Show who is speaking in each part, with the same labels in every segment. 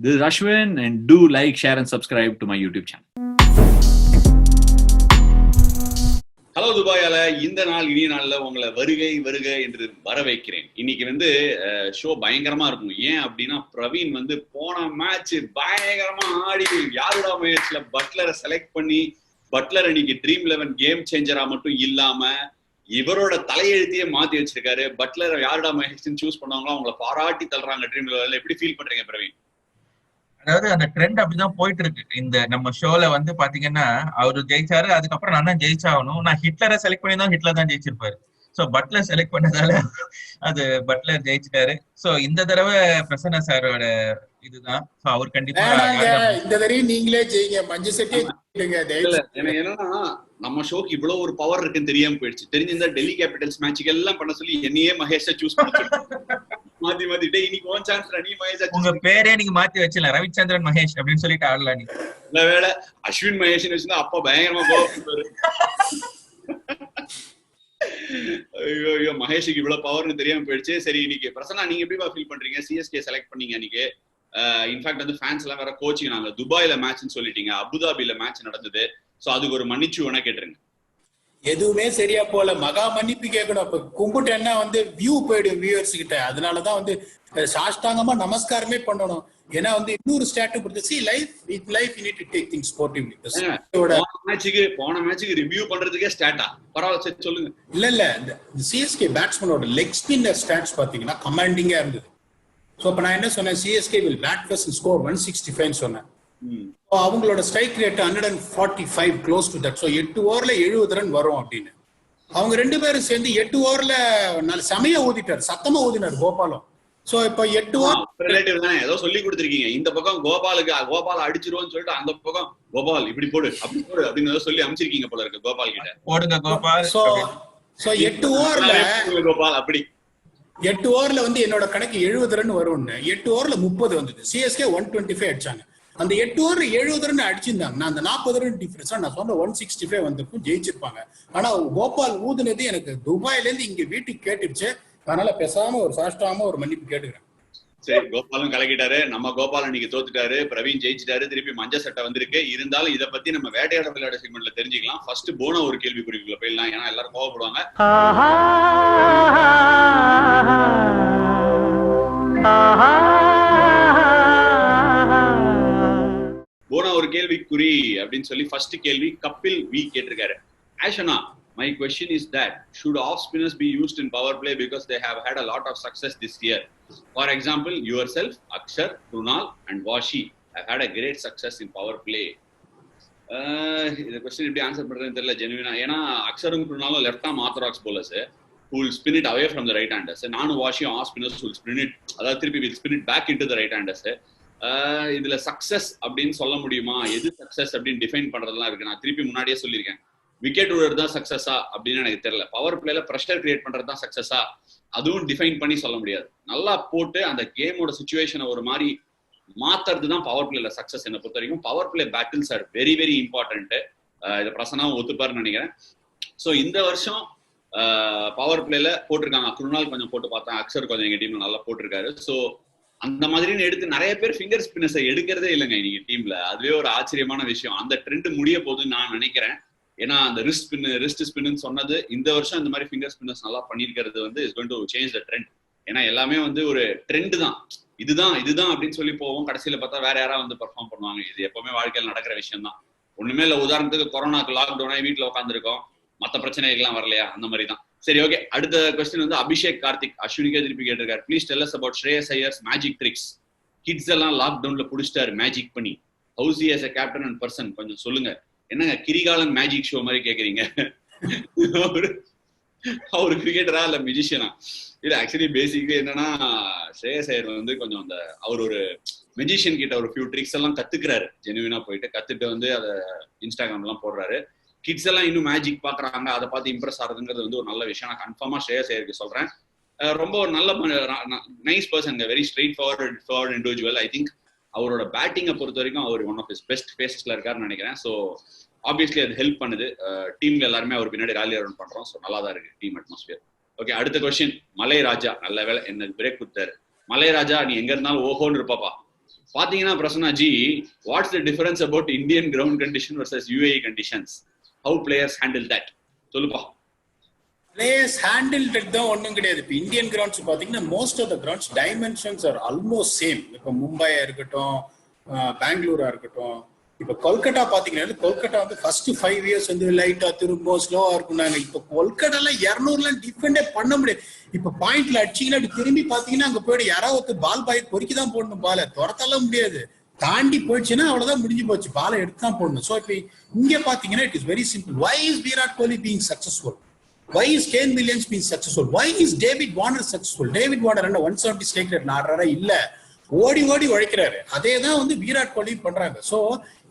Speaker 1: This is Ashwin, and do like, share, and subscribe to my YouTube channel.
Speaker 2: Hello துபாயால இந்த நாள் இனிய நாள்ல உங்களை வருகை வருக என்று வர வைக்கிறேன். இன்னைக்கு ஷோ பயங்கரமா இருக்கும். ஏன் அப்படின்னா பிரவீன் போன மேட்ச் பயங்கரமா ஆடி யாருடா மேட்ச்ல பட்லரை செலக்ட் பண்ணி பட்லர் அன்னைக்கு ட்ரீம் 11 கேம் சேஞ்சரா மட்டும் இல்லாம இவரோட தலையெழுத்தையே மாத்தி வச்சிருக்காரு. பட்லர் யாருடா மேட்ச் சூஸ் பண்ணாங்களோ அவங்களை பாராட்டி தள்ளுறாங்க ட்ரீம் 11. எப்படி ஃபீல் பண்றீங்க பிரவீன்?
Speaker 3: அதாவது அந்த ட்ரெண்ட் அப்படிதான் போயிட்டு இருக்கு. இந்த நம்ம ஷோல பாத்தீங்கன்னா அவரு ஜெயிச்சாரு, அதுக்கப்புறம் நான் தான் ஜெயிச்சாகணும். நான் ஹிட்லரை செலக்ட் பண்ணி தான் ஹிட்லர் தான் ஜெயிச்சிருப்பாரு. சோ பட்லர் செலக்ட் பண்ணதால அது பட்லர் ஜெயிச்சிட்டாரு. சோ இந்த தடவை பிரசன்னா சாரோட இதுதான். சோ அவர் கண்டிப்பா
Speaker 4: இந்த தடவை நீங்களே ஜெயிங்க, மஞ்சு செட்டே
Speaker 2: என்னன்னா நம்ம ஷோக்கு இவ்வளவு ஒரு பவர் இருக்குன்னு தெரியாம போயிடுச்சு. தெரிஞ்சிருந்தா டெல்லி கேபிட்டல்ஸ் மேட்சுக்கு எல்லாம் பண்ண சொல்லி என்னையே மகேஷா சூஸ் பண்ண மாத்தி மாத்திட்டே இன்னைக்கு ஓன் சான்ஸ் நீ மகேஷ்
Speaker 3: உங்க பேரே நீங்க மாத்தி வச்சல ரவிச்சந்திரன் மகேஷ் அப்படின்னு சொல்லிட்டு ஆடலாம். நீ
Speaker 2: வேலை அஸ்வின் மகேஷ் வச்சுன்னா அப்பா பயங்கரமா கோவப்படுவாரு. ஐயோ ஐயோ மகேஷுக்கு இவ்வளவு பவர்னு தெரியாம போயிடுச்சு. சரி இன்னைக்கு பிரசன்னா நீங்க எப்படி ஃபீல் பண்றீங்க? சிஎஸ்கே செலக்ட் பண்ணீங்க இன்னைக்கு. இன்ஃபேக்ட் ஃபேன்ஸ் எல்லாம் வேற கோச்சிங் நாங்க துபாயில மேட்ச்னு சொல்லிட்டீங்க, அபுதாபில மேட்ச் நடந்தது. சோ அதுக்கு ஒரு மன்னிச்சு வேணா கேட்டுருங்க.
Speaker 4: எதுவுமே சரியா போல, மகா மன்னிப்பு கேட்கணும். அப்ப கும்பிட்டேன்னா வியூ போயிடும் வியூவர்ஸ் கிட்ட. அதனாலதான் சாஷ்டாங்கமா நமஸ்காரமே பண்ணணும். ஏன்னா இன்னொரு ஸ்டாட் கொடுத்து life you need to take things sportively.
Speaker 2: போன மேட்சுக்கு ரிவ்யூ பண்றதுக்கே ஸ்டாட்டா பரவாயில்ல சொல்லுங்க.
Speaker 4: இல்ல இந்த சிஎஸ்கே பேட்ஸ்மேனோட லெக் ஸ்பின்னர் ஸ்டாட்ஸ் பாத்தீங்கன்னா கமாண்டிங்கா இருந்தது. சோ அப்ப நான் என்ன சொன்னேன், CSK will bat first and score 165 சொன்னேன். அவங்களோட strike rate 145 close to that. So 8 ஓவர்ல 70 ரன் வரும் அப்படின்னு. அவங்க 2 பேரும் சேர்ந்து 8 ஓவர்ல செமையா ஊதிட்டாரு, சத்தமா ஊதினார் கோபாலும். சோ இப்ப 8 ஓவர்
Speaker 2: ஏதோ சொல்லி கொடுத்துருக்கீங்க. இந்த பக்கம் கோபால் அடிச்சிருவோம்னு சொல்லிட்டு அந்த பக்கம் கோபால் இப்படி போடு அப்படி போடு அப்படின்னு சொல்லி அமைச்சிருக்கீங்க போல இருக்கு கோபால் கிட்ட.
Speaker 3: போடுங்க கோபால்.
Speaker 4: சோ 8 ஓவர்ல
Speaker 2: கோபால் அப்படி
Speaker 4: 8 ஓவர்ல என்னோட கணக்கு 70 ரன் வரும்னு. 8 ஓவர்ல 30 வந்தது. சிஎஸ்கே 125 அடிச்சாங்க. அந்த 8 ஓவர் 70 ரன் அடிச்சிருந்தாங்க. நான் அந்த 40 ரன் டிஃபரன்ஸ் நான் சொன்ன 165 வந்திருக்கும், ஜெயிச்சிருப்பாங்க. ஆனா கோபால் ஊதுனது எனக்கு துபாயில இருந்து இங்க வீட்டுக்கு கேட்டுருச்சு. அதனால பேசாம ஒரு சாஷ்டாம ஒரு மன்னிப்பு கேட்டுக்கிறேன்.
Speaker 2: சரி கோபாலும் கலக்கிட்டாரு. நம்ம கோபால் இன்னைக்கு தோத்துட்டாரு, பிரவீன் ஜெயிச்சிட்டாரு. திருப்பி மஞ்சள் சட்டை வந்திருக்கு. இருந்தாலும் இதை பத்தி நம்ம வேட்டையாட விளையாட செக்மெண்ட்ல தெரிஞ்சுக்கலாம். ஃபர்ஸ்ட் போன ஒரு கேள்விக்குறிக்குள்ள போயிடலாம், ஏன்னா எல்லாரும் கோவப்படுவாங்க. போன ஒரு கேள்விக்குறி அப்படின்னு சொல்லி ஃபர்ஸ்ட் கேள்வி கபில் வி கேட்டிருக்காரு. ஆஷனா, my question is that should off spinners be used in power play because they have had a lot of success this year? For example, yourself, Akshar, Krunal and Vashi have had a great success in power play. இந்த question எப்படி answer பண்றதுன்னு தெரியல ஜெனுவினா. ஏன்னா அக்ஷரும் குருனாலும் left arm orthodox bowlers who will spin it away from the right handers. நானும் வாஷியும் off spinners will spin it, அதாவது திருப்பி will spin it back into the right handers. இதுல சக்சஸ் அப்படின்னு சொல்ல முடியுமா? எது சக்சஸ் அப்படின்னு டிஃபைன் பண்றதெல்லாம் இருக்கு. நான் திருப்பி முன்னாடியே சொல்லியிருக்கேன், விக்கெட் விடுறது தான் சக்சஸா அப்படின்னு எனக்கு தெரியல. பவர் பிளேல ப்ரெஷர் கிரியேட் பண்றது தான் சக்சஸா, அதுவும் டிஃபைன் பண்ணி சொல்ல முடியாது. நல்லா போட்டு அந்த கேமோட சிச்சுவேஷனை ஒரு மாதிரி மாத்துறது தான் பவர் பிளேல சக்சஸ். என்ன பொறுத்த வரைக்கும் power play battles are very very important. இதை பிரசனாவும் ஒத்துப்பாருன்னு நினைக்கிறேன். ஸோ இந்த வருஷம் பவர் பிளேல போட்டிருக்காங்க. குருநாள் கொஞ்சம் போட்டு பார்த்தேன், அக்ஷர் கொஞ்சம் எங்க டீம்ல நல்லா போட்டிருக்காரு. ஸோ அந்த மாதிரின்னு எடுத்து நிறைய பேர் ஃபிங்கர் ஸ்பின்னர்ஸை எடுக்கிறதே இல்லைங்க இன்னைக்கு டீம்ல. அதுவே ஒரு ஆச்சரியமான விஷயம். அந்த ட்ரெண்ட் முடிய போகுதுன்னு நான் நினைக்கிறேன். ஏன்னா அந்த ரிஸ்ட் ஸ்பின்னு சொன்னது இந்த வருஷம் இந்த மாதிரி ஃபிங்கர் ஸ்பின்னர்ஸ் நல்லா பண்ணிருக்கிறது is going to change the trend. ஏன்னா எல்லாமே ஒரு ட்ரெண்ட் தான், இதுதான் அப்படின்னு சொல்லி போவோம். கடைசியில பார்த்தா வேற யாராவது பெர்ஃபார்ம் பண்ணுவாங்க. இது எப்பவுமே வாழ்க்கையில் நடக்கிற விஷயம் தான். ஒண்ணுமே இல்லை, உதாரணத்துக்கு கொரோனாக்கு லாக்டவுன் ஆகி வீட்டுல உட்காந்துருக்கோம், மற்ற பிரச்சனைகள்லாம் வரலையா, அந்த மாதிரி தான். சரி ஓகே, அடுத்த கொஸ்டின் அபிஷேக் கார்த்திக் அஸ்வினிக்கே திருப்பி கேட்டிருக்காரு. Please tell us about Shreyas Iyers magic tricks. Kids எல்லாம் லாக்டவுன்ல புடிச்சிட்டாரு மேஜிக் பண்ணி. House he as a captain and person, கொஞ்சம் சொல்லுங்க. என்னங்க கிரிகாலன் மேஜிக் ஷோ மாதிரி கேக்குறீங்க? அவரு கிரிக்கெட்டரா இல்ல மியூசிஷியனா? இல்ல ஆக்சுவலி பேசிக்கலி என்னன்னா ஸ்ரேயஸ் ஐயர் கொஞ்சம் அந்த அவர் ஒரு மெஜிஷியன் கிட்ட ஒரு ஃபியூ ட்ரிக்ஸ் எல்லாம் கத்துக்கிறாரு. ஜெனுவினா போயிட்டு கத்துட்டு அதை இன்ஸ்டாகிராம் எல்லாம் போடுறாரு. கிட்ஸ் எல்லாம் இன்னும் மேஜிக் பாக்குறாங்க, அதை பார்த்து இம்ப்ரெஸ் ஆகுதுங்கிறது ஒரு நல்ல விஷயம். நான் கன்ஃபார்மா ஸ்ரேயஸ் ஐயருக்கு சொல்றேன். ரொம்ப ஒரு நல்ல nice person, very straight forward individual. I think அவரோட பேட்டிங்கை பொறுத்த வரைக்கும் அவர் ஒன் ஆஃப் ஹிஸ் பெஸ்ட் ஃபேஸஸ்ல இருக்காருன்னு நினைக்கிறேன். ஸோ ஆப்வியஸ்லி அது ஹெல்ப் பண்ணுது. டீம்ல எல்லாருமே அவர் பின்னாடி ராலி அரவுண்ட் பண்றோம். ஸோ நல்லா தான் இருக்கு டீம் அட்மாஸ்பியர். ஓகே, அடுத்த கொஸ்டின் மலை ராஜா. நல்ல வேலை என்ன பிரேக் கொடுத்தாரு. மலை ராஜா, நீ எங்க இருந்தாலும் ஓஹோன்னு இருப்பாப்பா. பாத்தீங்கன்னா Prasanna ji, what's the difference about Indian ground condition versus UAE conditions? How players handle that சொல்லுப்பா.
Speaker 4: பிளேயர்ஸ் ஹேண்டில் தான் ஒன்றும் கிடையாது. இப்போ இந்தியன் கிரவுண்ட்ஸ் பார்த்தீங்கன்னா most of the grounds dimensions are almost same. இப்போ மும்பையா இருக்கட்டும், பெங்களூரா இருக்கட்டும், இப்போ கொல்கட்டா பாத்தீங்கன்னா கொல்கட்டா வந்து ஃபர்ஸ்ட் 5 இயர்ஸ் வந்து லைட்டா திரும்ப ஸ்லோவா இருக்குனாங்க. இப்போ கொல்கட்டால 200 டிஃபெண்டே பண்ண முடியாது. இப்போ பாயிண்ட்ல அடிச்சீங்கன்னா அப்படி திரும்பி பாத்தீங்கன்னா அங்க போயிட்டு யாராவது பால் பாய் பொறுக்கிதான் போடணும், பாலை துரத்தெல்லாம் முடியாது. தாண்டி போயிடுச்சுன்னா அவ்வளவுதான், முடிஞ்சு போச்சு, பாலை எடுத்து தான் போடணும். ஸோ இப்போ இங்க பாத்தீங்கன்னா it is very simple. Why is Virat Kohli being successful? Why is Kane Williams being successful? Why is David Warner successful? David Warner என்ன 170 ஸ்ட்ரைக் ரேட் ஆடுறாரா? இல்ல, ஓடி ஓடி உழைக்கிறாரு. அதே தான் வந்து விராட் கோலி பண்றாங்க. சோ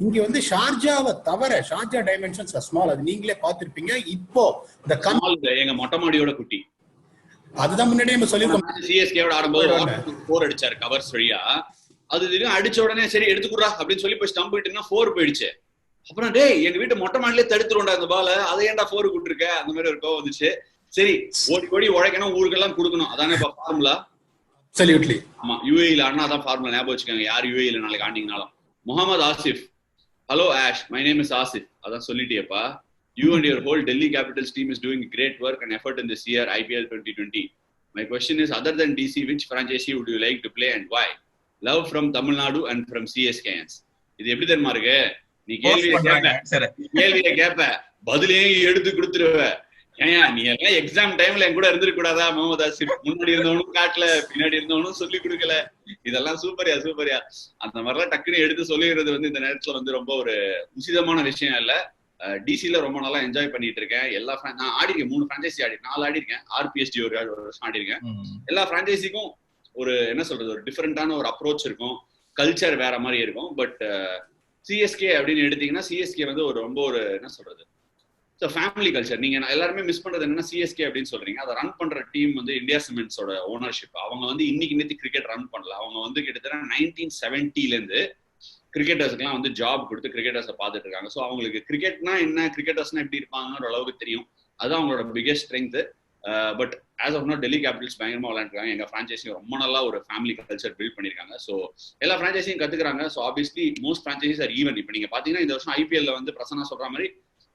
Speaker 4: இங்க வந்து ஷார்ஜாவை தவிர ஷார்ஜா டைமென்ஷன்ஸ் ஸ்மால், அது நீங்களே பார்த்திருப்பீங்க. இப்போ இந்த
Speaker 2: எங்க மொட்டை மாடியோட குட்டி,
Speaker 4: அதுதான் முன்னாடியே நம்ம சொல்லிருக்கோம்.
Speaker 2: சிஎஸ்கேவோட ஆடும்போது 4 அடிச்சாரு கவர்ஸ் வழியா. அது அடிச்ச உடனே சரி எடுத்துக்கூடா அப்படின்னு சொல்லி போய் ஸ்டம்ப் விட்டுனா 4 போயிடுச்சு. அப்புறம் டேய் எங்க வீட்டு மொட்டை மாடிலே தடுத்துருவோம்டா அந்த பால, அதை ஏன்டா 4 விட்டுருக்க, அந்த மாதிரி ஒரு கோவம் வந்துச்சு. சரி, ஓடி ஓடி உழைக்கணும், ஊருக்கெல்லாம் கொடுக்கணும், அதானே இப்ப ஃபார்முலா.
Speaker 4: அப்சல்யூட்லி.
Speaker 2: ஆமா, யுஏஇல ஆனா அதான் ஃபார்முலா. ஞாபகம் வச்சுக்கோங்க, யார் யுஏஇல நாளைக்கு ஆண்டிங்கனாலும். Muhammad Asif, hello Ash, my name is Asif. அதான் சொல்லிட்டியப்பா. You and your whole Delhi Capitals team is doing great work and effort in this year IPL 2020. My question is, other than DC, which franchise would you like to play and why? Love from Tamil Nadu and from CSKans. இது எப்படி தெரியுமா இருக்கு? நீ கேள்வியை கேப்ப, பதிலையும் எடுத்து கொடுத்துருவ. ஏன் நீ எல்லாம் எக்ஸாம் டைம்ல என் கூட இருந்துருக்க கூடாதா? முகமது ஆசிப் முன்னாடி இருந்தவனும் காட்டல, பின்னாடி இருந்தவனும் சொல்லி கொடுக்கல. இதெல்லாம் சூப்பரியா சூப்பரியா. அந்த மாதிரிலாம் டக்குன்னு எடுத்து சொல்லிடுறது வந்து இந்த நேரத்துல வந்து ரொம்ப ஒரு உசிதமான விஷயம் இல்ல. டிசில ரொம்ப நல்லா என்ஜாய் பண்ணிட்டு இருக்கேன். எல்லா நான் ஆடிருக்கேன், 3 பிரான்ச்சைசி ஆடிருக்கேன், 4 ஆடிருக்கேன். RPSG ஒரு வருஷம் ஆடிருக்கேன். எல்லா பிரான்ச்சைசிக்கும் ஒரு என்ன சொல்றது, ஒரு டிஃபரெண்டான ஒரு அப்ரோச் இருக்கும், கல்ச்சர் வேற மாதிரி இருக்கும். பட் சிஎஸ்கே அப்படின்னு எடுத்தீங்கன்னா சிஎஸ்கே வந்து ஒரு ரொம்ப ஒரு என்ன சொல்றது, ஃபேமிலி கல்ச்சர். நீங்க எல்லாருமே மிஸ் பண்றது என்னன்னா சிஎஸ்கே அப்படின்னு சொல்றீங்க, அதை ரன் பண்ற டீம் வந்து இந்தியா சிமெண்ட்ஸோட ஓனர்ஷிப். அவங்க வந்து இன்னைக்கு நேற்று கிரிக்கெட் ரன் பண்ணல. அவங்க வந்து கிட்டத்தட்ட 1970ல இருந்து கிரிக்கெட்டர்ஸ்க்குலாம் வந்து ஜாப் கொடுத்து கிரிக்கெட்டர்ஸை பார்த்துட்டு இருக்காங்க. ஸோ அவங்களுக்கு கிரிக்கெட்னா என்ன, கிரிக்கெட்டர்ஸ்னா எப்படி இருப்பாங்கன்னு அளவுக்கு தெரியும். அதுதான் அவங்களோட biggest strength. But as of now Delhi Capitals பயங்கரமா விளையாண்டுருக்காங்க. எங்க பிரான்ச்சைஸியும் ரொம்ப நல்லா ஒரு ஃபேமிலி கல்ச்சர் பில்ட் பண்ணிருக்காங்க. ஸோ எல்லா பிரான்ச்சைஸையும் கத்துக்கிறாங்க. So obviously most franchises are even. இப்போ நீங்க பாத்தீங்கன்னா இந்த வருஷம் ஐபிஎல்ல வந்து பிரசன்னா சொல்ற மாதிரி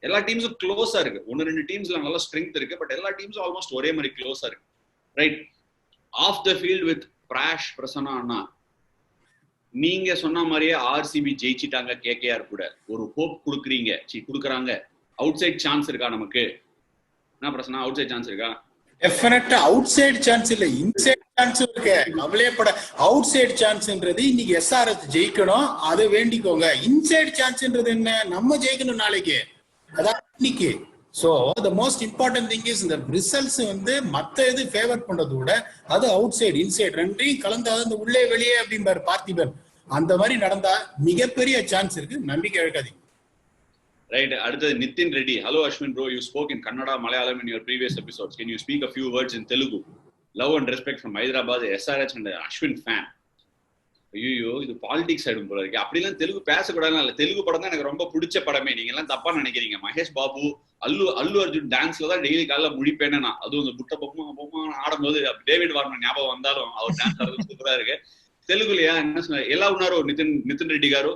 Speaker 2: எல்லா டீம்ஸும் க்ளோஸா இருக்கு. 1-2 டீம்ஸ்ல நல்ல ஸ்ட்ரென்த் இருக்கு, பட் எல்லா டீம்ஸும் ஆல்மோஸ்ட் ஒரே மாதிரி க்ளோஸா இருக்கு. Right, off the field with Prash Prasanna அண்ணா, நீங்க சொன்ன மாதிரியே ஆர்சிபி ஜெயிச்சிட்டாங்க கேகேஆர் கூட. ஒரு ஹோப் கொடுக்குறாங்க. அவுட் சைட் சான்ஸ் இருக்கா நமக்கு? என்ன பிரச்சனை, அவுட் சைட் சான்ஸ் இருக்கா?
Speaker 4: டெஃபினட்டா அவுட் சைட் சான்ஸ் இல்ல, இன்சைட் சான்ஸ் இருக்கு. கவலையப்பட அவுட் சைட் சான்ஸ்ன்றது இன்னைக்கு SRH ஜெயிக்கணும், அதை வேண்டிக்கோங்க. இன்சைட் சான்ஸ்ன்றது என்ன, நம்ம ஜெயிக்கணும் நாளைக்கு, அதான் இன்னைக்கு. So the most important thing is இந்த ரிசல்ட்ஸ் வந்து மத்த இது ஃபேவர் பண்றதை விட அது அவுட் சைடு இன்சைட் ரெண்டையும் கலந்தாதான் இந்த உள்ளே வெளியே அப்படிம்பாரு பார்த்திபன். அந்த மாதிரி நடந்தா மிகப்பெரிய சான்ஸ் இருக்கு, நம்பிக்கை இழக்காதீங்க.
Speaker 2: Right. அடுத்தது Nitin Reddy. Hello Ashwin bro, you spoke in Kannada, Malayalam in your previous episodes. Can you speak a few words in Telugu? Love and respect from Hyderabad, SRH and Ashwin fan. ஐயோ, இது politics ஆயிடும் போல இருக்கு. அப்படிலாம் தெலுங்கு பேசக்கூடாதுன்னு இல்ல. தெலுங்கு படம் தான் எனக்கு ரொம்ப பிடிச்ச படமே. நீங்க எல்லாம் தப்பா நினைக்கிறீங்க. மகேஷ் பாபு, அல்லு அர்ஜுன் டான்ஸ்ல தான் டெய்லி காலைல முடிப்பேன்னு நான். அதுவும் இந்த புட்ட பொம்மா ஆடும்போது டேவிட் வார்னர் ஞாபகம் வந்தாலும் அவர் டான்ஸ் ஆடுறது சூப்பரா இருக்கு. தெலுங்குலயா என்ன சொன்ன எல்லாம் உன்னாரோ நிதின் ரெட்டி காரு,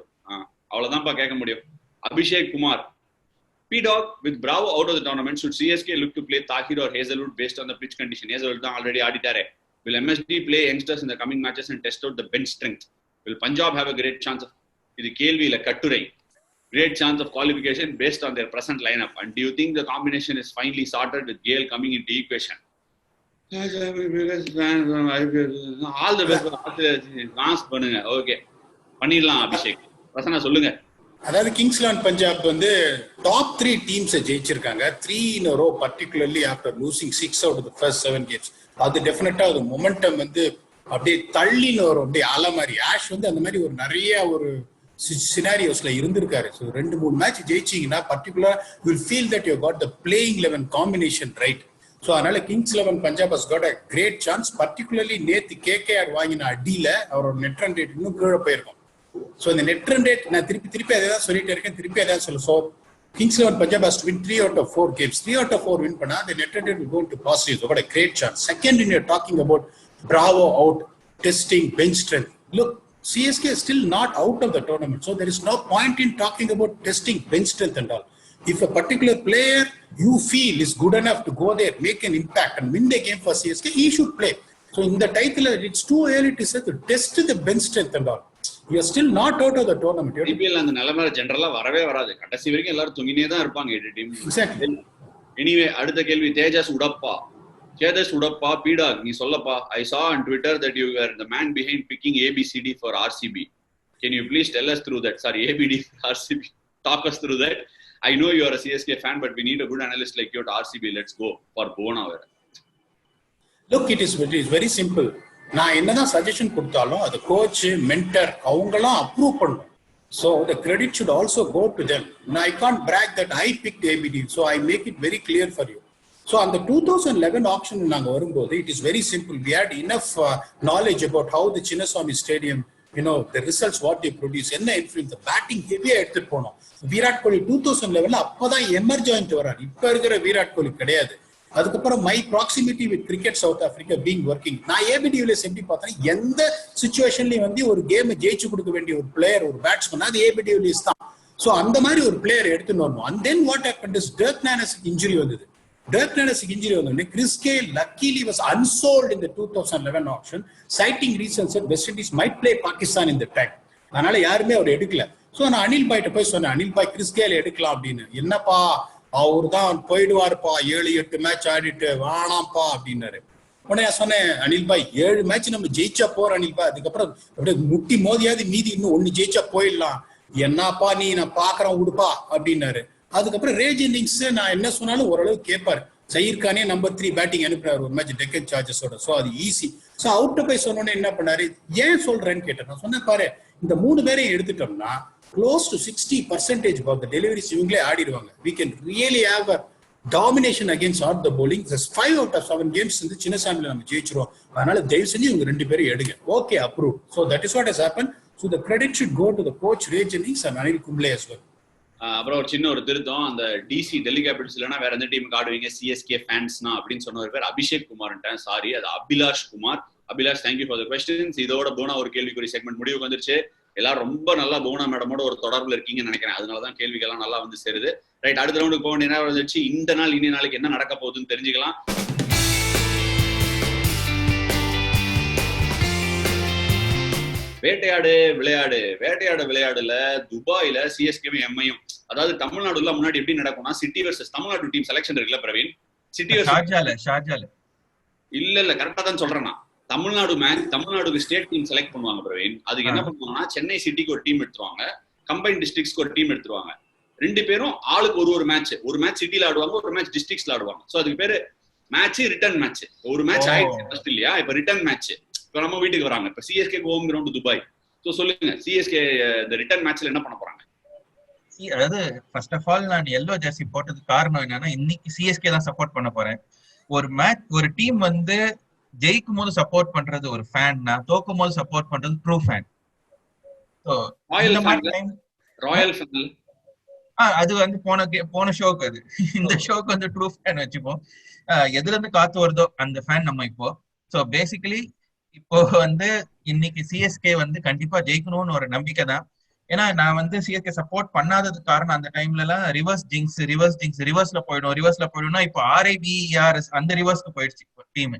Speaker 2: அவ்வளவுதான்ப்பா கேட்க முடியும். Abhishek Kumar, P-Dog, with Bravo out of the tournament, should CSK look to play Tahir or Hazelwood based on the pitch condition? Hazelwood தான் already ஆடிட்டாரே. Will MSD play youngsters in the coming matches and test out the bench strength? Will Punjab have a great chance of, இது கேள்வி இல்ல கட்டுரை, great chance of qualification based on their present lineup? And do you think the combination is finally sorted with Gale coming into equation? All the best. Launch பண்ணுங்க. Okay, பண்ணிடலாம். அபிஷேக் பிரசன்னா சொல்லுங்க.
Speaker 4: அதாவது Kings 11 Punjab வந்து top 3 டீம்ஸை ஜெயிச்சிருக்காங்க 3 in a row, particularly after losing 6 out of the first 7 games. அது டெஃபினட்டா அது momentum வந்து அப்படியே தள்ளின்னு வரும், அப்படியே அலை மாதிரி. ஆஷ் வந்து அந்த மாதிரி ஒரு நிறைய ஒரு சினாரியோஸ்ல இருந்திருக்காரு. ஸோ 2-3 மேட்ச் ஜெயிச்சிங்கன்னா particular will feel that you got the playing 11 combination right. So அதனால Kings 11 Punjab has got a great chance. Particularly நேத்து KKR வாங்கின அடியில அவரோட நெட் ரன் ரேட் இன்னும் கீழே போயிருக்கும். ஸோ இந்த நெட் ரன் ரேட் நான் திருப்பி அதை தான் சொல்லிட்டு இருக்கேன், திருப்பி அதான் சொல்ல. So Kings 11 Punjab has to win 3 out of 4 games. 3 out of 4 win பண்ணா the net run rate will go into positive. So got a great chance. Second, when you're talking about Bravo out, testing bench strength. Look, CSK is still not out of the tournament. So there is no point in talking about testing bench strength and all. If a particular player you feel is good enough to go there, make an impact and win the game for CSK, he should play. So in the title, it's too early to say to test the bench strength and all. You are still not out of the tournament.
Speaker 2: IPL அந்த நிலைமை ஜெனரலா வரவே வராது. கடைசி வரைக்கும் எல்லாரும் தூங்கினே தான் இருப்பாங்க 8 டீம்.
Speaker 4: Exactly.
Speaker 2: Anyway, அடுத்த கேள்வி தேஜஸ் உடப்பா பீடா நீ சொல்லப்பா. I saw on Twitter that you were the man behind picking ABCD for RCB. Can you please tell us through that? Sorry, ABD for RCB. Talk us through that. I know you are a CSK fan, but we need a good analyst like you at RCB. Let's go for Bona.
Speaker 4: Look, it is very simple. நான் என்னதான் suggestion கொடுத்தாலும் அது coach mentor அவங்களாம் approve பண்ணணும். So the credit should also go to them. Now I can't brag that I picked ABD, so I make it very clear for you. So on the 2011 auction நாங்க வரும்போது it is very simple. We had enough knowledge about how the Chinnaswamy Stadium, the results what they produce, என்ன influence, the batting heavy-ஆ எடுத்துட்டு போனோம். விராட் கோலி 2011 அப்பதான் emerge ஆயிட்டு வராரு. இப்ப இருக்கிற விராட் கோலி கிடையாது. அதுக்கப்புறம் my proximity with cricket south Africa being working. நான் ஏபிடி வில்லியர்ஸ் எப்படி பார்த்தேன், எந்த சுச்சுவேஷன்லயும் வந்து ஒரு கேம் ஜெயிச்சு கொடுக்க வேண்டிய ஒரு பிளேயர், ஒரு பேட்ஸ்மேன், அது ஏபிடி வில்லியர்ஸ் தான். ஸோ அந்த மாதிரி ஒரு பிளேயர் எடுத்துன்னு வரணும். And then what happened is Dirk நானஸுக்கு இன்ஜுரி வந்தது. டர்க் நானஸுக்கு இன்ஜுரி வந்தோடனே Chris Gayle luckily was unsold in the 2011 auction, citing reasons that West Indies might play Pakistan in the time. அதனால யாருமே அவர் எடுக்கல. ஸோ நான் அனில் பாய்ட்ட போய் சொன்னேன், அனில் பாய் கிறிஸ் கெயில் எடுக்கலாம் அப்படின்னு. என்னப்பா அவர் தான் போயிடுவாருப்பா, 7-8 மேட்ச் ஆடிட்டு வேணாம்ப்பா அப்படின்னாரு. உடனே சொன்னேன், அனில் பாய் 7 மேட்ச் நம்ம ஜெயிச்சா போறோம் அனில் பாய், அதுக்கப்புறம் அப்படியே முட்டி மோதியாவது மீதி இன்னும் 1 ஜெயிச்சா போயிடலாம். என்னப்பா நீ, நான் பாக்குறேன் விடுப்பா அப்படின்னாரு. அதுக்கப்புறம் ரேஜ் இன்னிங்ஸ் நான் என்ன சொன்னாலும் ஓரளவு கேட்பாரு. சயீர் கானே நம்பர் 3 பேட்டிங் அனுப்புறாரு ஒரு மேட்ச் டெக்கன் சார்ஜஸோட. ஸோ அது ஈஸி. ஸோ அவுட்ட போய் சொன்னோன்னே என்ன பண்ணாரு, ஏன் சொல்றேன்னு கேட்டேன். நான் சொன்னேன் பாரு, இந்த 3 பேரையும் எடுத்துட்டோம்னா close to 60% of the deliveries இவங்களே ஆடிடுவாங்க. We can really have a domination against all the bowling. There's 5 out of 7 games வந்து சின்னசாமியில நம்ம ஜெயிச்சிருவோம். அதனால தயவு செஞ்சு இவங்க 2 பேரும் எடுங்க. Okay, approve. So that is what has happened. So the credit should go to the coach Ray Jennings and Anil Kumble as well.
Speaker 2: அப்புறம் ஒரு சின்ன ஒரு திருத்தம், அந்த டிசி டெல்லி கேபிட்டல்ஸ் இல்லைன்னா வேற எந்த டீமுக்கு ஆடுவீங்க சிஎஸ்கே ஃபேன்ஸ்னா அப்படின்னு சொன்ன ஒரு பேர் அபிஷேக் குமார்ன்ட்டேன். சாரி, அது Abhilash Kumar. Abhilash, thank you for the questions. இதோட போனா ஒரு கேள்விக்குறி செக்மெண்ட் முடிவுக்கு வந்துருச்சு. எல்லாரும் ரொம்ப நல்லா போனா மேடமோட ஒரு தொடர்புல இருக்கீங்கன்னு நினைக்கிறேன். அதனாலதான் கேள்விகள்லாம் நல்லா வந்து சேருது. ரைட், அடுத்த ரவுண்டுக்கு போக வேண்டிய நேரம் வந்துச்சு. இந்த நாள் இனி நாளைக்கு என்ன நடக்க போகுதுன்னு தெரிஞ்சுக்கலாம். வேட்டையாடு விளையாடுல துபாயில சிஎஸ்கேவும் எம்ஐயும், அதாவது தமிழ்நாடுல முன்னாடி எப்படி நடக்கும்னா city versus Tamil Nadu team selection இருக்குல்ல பிரவீன், சிட்டி வர்சஸ் இல்ல கரெக்டா தான் சொல்றேன் நான். தமிழ்நாடுக்கு ஸ்டேட் டீம் செலக்ட் பண்ணுவாங்க பிரவீன். அதுக்கு என்ன பண்ணுவாங்கன்னா சென்னை சிட்டிக்கு ஒரு டீம் எடுத்துருவாங்க, கம்பைன் டிஸ்ட்ரிக்ட்ஸ்க்கு ஒரு டீம் எடுத்துருவாங்க. 2 பேரும் ஆளுக்கு ஒரு மேட்ச் சிட்டில ஆடுவாங்க, ஒரு மேட்ச் டிஸ்ட்ரிக்ட்ஸ்ல ஆடுவாங்க. சோ அதுக்கு பேரு மேட்ச் ரிட்டர்ன் மேட்ச். ஒரு மேட்ச் ஆயிடுச்சு இல்லையா, இப்ப ரிட்டர்ன் மேட்ச். இப்ப நம்ம வீட்டுக்கு வராங்க. இப்ப CSK home ground Dubai. So சொல்லுங்க, சிஎஸ்கே இந்த ரிட்டர்ன் மேட்ச்ல என்ன பண்ண போறாங்க?
Speaker 3: அதாவது ஃபர்ஸ்ட் ஆஃப் ஆல் நான் எல்லோ ஜெர்சி போட்டதுக்கு காரணம் என்னன்னா, இன்னைக்கு சிஎஸ்கே தான் சப்போர்ட் பண்ண போறேன். ஒரு டீம் வந்து ஜெயிக்கும் போது சப்போர்ட் பண்றது ஒரு ஃபேன்னா, தோக்கும் போது சப்போர்ட் பண்றது ட்ரூ ஃபேன். அது வந்து போன ஷோக்கு, அது இந்த ஷோக்கு வந்து ட்ரூ ஃபேன் வச்சுப்போம். எதுல இருந்து காத்து வருதோ அந்த ஃபேன் நம்ம இப்போ. ஸோ பேசிக்கலி இப்போ வந்து இன்னைக்கு சிஎஸ்கே வந்து கண்டிப்பா ஜெயிக்கணும்னு ஒரு நம்பிக்கை தான். ஏன்னா நான் வந்து சிஎஸ்கே சப்போர்ட் பண்ணாததுக்கு காரணம் அந்த டைம்ல எல்லாம் ரிவர்ஸ்ல போயிடும்னா இப்போ RIBRS அந்த ரிவர்ஸ்க்கு போயிடுச்சு டீம்.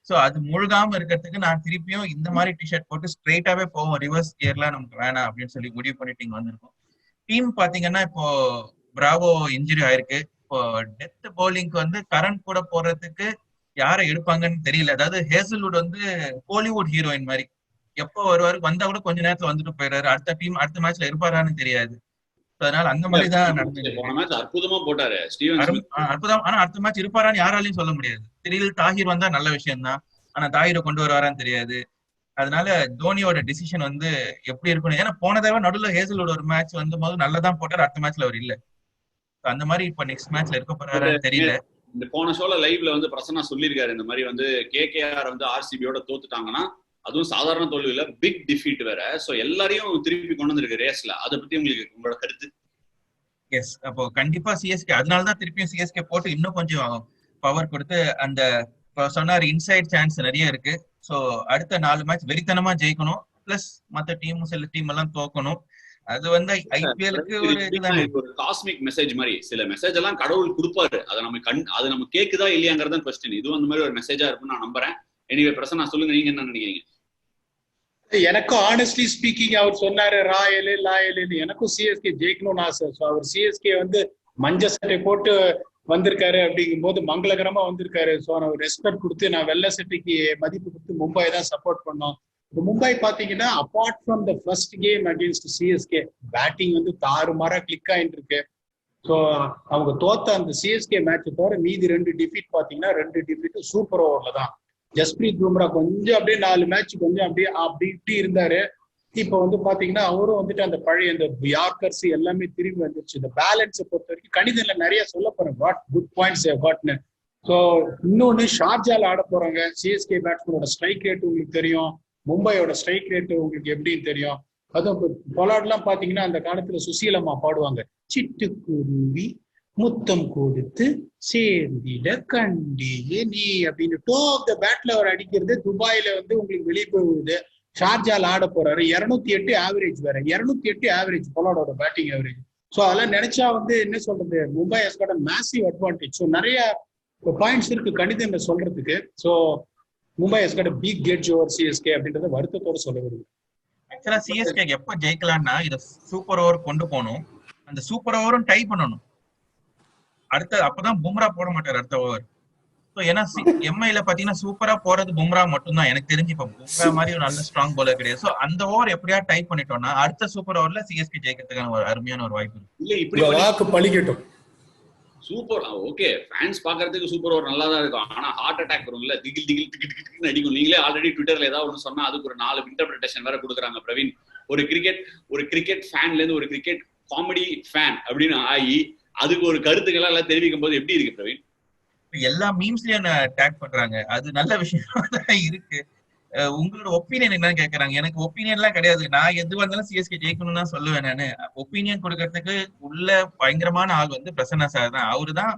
Speaker 3: சோ அது முழுகாம இருக்கிறதுக்கு நான் திருப்பியும் இந்த மாதிரி டிஷர்ட் போட்டு ஸ்ட்ரெயிட்டாவே போவோம், ரிவர்ஸ் கியர்லாம் நமக்கு வேணாம் அப்படின்னு சொல்லி முடிவு பண்ணிட்டு இங்க வந்திருக்கோம். டீம் பாத்தீங்கன்னா இப்போ பிராவோ இன்ஜுரி ஆயிருக்கு. இப்போ டெத் பவுலிங்க்கு வந்து கரண்ட் கூட போறதுக்கு யாரை எடுப்பாங்கன்னு தெரியல. அதாவது ஹேசல்வுட் வந்து ஹாலிவுட் ஹீரோயின் மாதிரி எப்போ வருவாரு, வந்தா கூட கொஞ்ச நேரத்துல வந்துட்டு போயிடுறாரு. அடுத்த மேட்ச்ல இருப்பாரான்னு தெரியாது. அதனால அந்த மாதிரி தான் நடந்தது.
Speaker 2: அற்புதமா போட்டாரு
Speaker 3: அற்புதம். ஆனா அடுத்த மேட்ச் இருப்பாரான்னு யாராலையும் சொல்ல முடியாது. திடீர்னு தாஹிர் வந்தா நல்ல விஷயம் தான், ஆனா தாஹிரை கொண்டு வருவாரான்னு தெரியாது. அதனால தோனியோட டிசிஷன் வந்து எப்படி இருக்கணும். ஏன்னா போன தடவை நடுவில் ஹேசலோட ஒரு மேட்ச் வந்து போது நல்லதான் போட்டார், அடுத்த மேட்ச்ல அவர் இல்ல. அந்த மாதிரி இப்ப நெக்ஸ்ட் மேட்ச்ல இருக்க போறாருன்னு தெரியல.
Speaker 2: இந்த போன ஷோல லைவ்ல வந்து பிரசன்னா சொல்லியிருக்காரு, இந்த மாதிரி வந்து KKR வந்து RCBயோட தோத்துட்டாங்கன்னா அதுவும் சாதாரண தோல்வியில பிக் டிஃபீட் வேற. சோ எல்லாரையும் திருப்பி கொண்டு வந்திருக்கு ரேஸ்ல. அதை பத்தி உங்களோட கருத்து?
Speaker 3: எஸ், அப்போ கண்டிப்பா சிஎஸ்கே அதனாலதான் திருப்பியும் சிஎஸ்கே போட்டு இன்னும் கொஞ்சம் பவர் கொடுத்து அந்த சொன்னார் இன்சைட் சான்ஸ் நிறைய இருக்கு. சோ அடுத்த 4 மேட்ச் வெறித்தனமா ஜெயிக்கணும். பிளஸ் மத்த டீமும் சில டீம் எல்லாம் தோக்கணும். அது வந்து ஐபிஎலுக்கு ஒரு இதுதானே.
Speaker 2: ஒரு காஸ்மிக் மெசேஜ் மாதிரி சில மெசேஜ் எல்லாம் கடவுள் கொடுப்பாரு. அதை நம்ம அது நம்ம கேக்குதா இல்லையாங்கிறத கொஸ்டின். இதுவும் அந்த மாதிரி ஒரு மெசேஜா இருக்கும்னு நான் நம்புறேன். எனிவே பிரசன்னா சொல்லுங்க, நீங்க என்ன நினைக்கிறீங்க?
Speaker 4: எனக்கும் ஆனஸ்ட்லி ஸ்பீக்கிங் அவர் சொன்னாரு ராயலு லாயலு, எனக்கும் சிஎஸ்கே ஜெயிக்கணும்னு ஆசை. ஸோ அவர் சிஎஸ்கே வந்து மஞ்ச சட்டை போட்டு வந்திருக்காரு அப்படிங்கும் போது மங்களகரமா வந்திருக்காரு. ஸோ நான் ரெஸ்பெக்ட் கொடுத்து நான் வெள்ளை சட்டைக்கு மதிப்பு கொடுத்து மும்பை தான் சப்போர்ட் பண்ணோம். மும்பை பாத்தீங்கன்னா apart from the first game against CSK batting வந்து தாறுமாறா கிளிக் ஆயிட்டு இருக்கு. ஸோ அவங்க தோத்த அந்த சிஎஸ்கே மேட்சை தவிர மீதி 2 டிஃபீட் பாத்தீங்கன்னா 2 டிஃபீட் சூப்பர் ஓவர்ல தான். ஜஸ்பிரீத் பும்ரா கொஞ்சம் அப்படியே 4 மேட்ச் கொஞ்சம் அப்படியே அப்படி இருந்தாரு. இப்ப வந்து பாத்தீங்கன்னா அவரும் வந்துட்டு அந்த பழைய அந்த யார்கர்ஸ் எல்லாமே திரும்பி வந்துருச்சு. இந்த பேலன்ஸை பொறுத்த வரைக்கும் கணிதம்ல நிறைய சொல்ல போறேன். வாட் குட் பாயிண்ட்ஸ் வாட்னு. ஸோ இன்னொன்னு ஷார்ஜால ஆட போறாங்க. சிஎஸ்கே பேட்ஸ்மேனோட ஸ்ட்ரைக் ரேட் உங்களுக்கு தெரியும், மும்பையோட ஸ்ட்ரைக் ரேட் உங்களுக்கு எப்படின்னு தெரியும். அதுவும் பொலாட்லாம் பாத்தீங்கன்னா அந்த காலத்துல சுசீலம்மா பாடுவாங்க, சிட்டுக்குருவி முத்தம் கொடுத்து சேர்ந்திட கண்டியே நீ அப்படின்னு டோப் த பேட்ல அவர் அடிக்கிறது. துபாயில வந்து உங்களுக்கு வெளியே போகுது. ஷார்ஜால ஆட போறாரு. 208 ஆவரேஜ் வேற, 208 ஆவரேஜ் பொலாடோட பேட்டிங் ஆவரேஜ். ஸோ அதெல்லாம் நினைச்சா வந்து என்ன சொல்றது, Mumbai has got a massive advantage. So நிறைய பாயிண்ட்ஸ் இருக்கு கணிதம் சொல்றதுக்கு. So Mumbai has got a big edge over CSK அப்படின்றத வருத்தத்தோட சொல்ல வருது.
Speaker 3: ஆக்சுவலா சிஎஸ்கே எப்ப ஜெயிக்கலாம்னா இத சூப்பர் ஓவர் கொண்டு போகணும். அந்த சூப்பர் ஓவரும் டை பண்ணணும். அடுத்த அப்பதான் பும்ரா போட மாட்டாரு அடுத்த ஓவர். ஸோ ஏன்னா எம்ஐல பாத்தீங்கன்னா சூப்பரா போறது பும்ரா மட்டும்தான் எனக்கு தெரிஞ்சு. இப்ப பும்ரா மாதிரி ஒரு நல்ல ஸ்ட்ராங் பவுலர் கிடையாது. ஸோ அந்த ஓவர் எப்படியா டைப் பண்ணிட்டோம்னா அடுத்த சூப்பர் ஓவர்ல சிஎஸ்கே ஜெயிக்கிறதுக்கான ஒரு அருமையான ஒரு வாய்ப்பு இருக்கு.
Speaker 2: இல்ல இப்படி
Speaker 4: வாக்கு பழிக்கட்டும்.
Speaker 2: சூப்பர் ஓகே, ஃபேன்ஸ் பாக்குறதுக்கு சூப்பர் ஓவர் நல்லா தான் இருக்கும். ஆனா ஹார்ட் அட்டாக் வரும்ல, திகில் திகில் திகில் அடிக்கும். நீங்களே ஆல்ரெடி ட்விட்டர்ல ஏதாவது ஒன்று சொன்னா அதுக்கு ஒரு 4 இன்டர்பிரேஷன் வேற கொடுக்குறாங்க. பிரவீன் ஒரு கிரிக்கெட் ஃபேன்ல இருந்து ஒரு கிரிக்கெட் காமெடி ஃபேன் அப்படின்னு ஆகி அதுக்கு ஒரு கருத்துக்கள் எல்லாம் தெரிவிக்கும் போது எப்படி இருக்கு பிரவீன்?
Speaker 3: எல்லா மீம்ஸ்லயும் டேக் பண்றாங்க. அது நல்ல விஷயம் தான் இருக்கு. உங்களோட ஒப்பீனியன் என்னன்னு கேக்குறாங்க. எனக்கு ஒப்பீனியன் எல்லாம் கிடையாது. நான் எது வந்தாலும் சிஎஸ்கே ஜெயிக்கணும்னு தான் சொல்லுவேன். நானு ஒப்பீனியன் கொடுக்கறதுக்கு உள்ள பயங்கரமான ஆள் வந்து பிரசன்னா சார் தான். அவரு தான்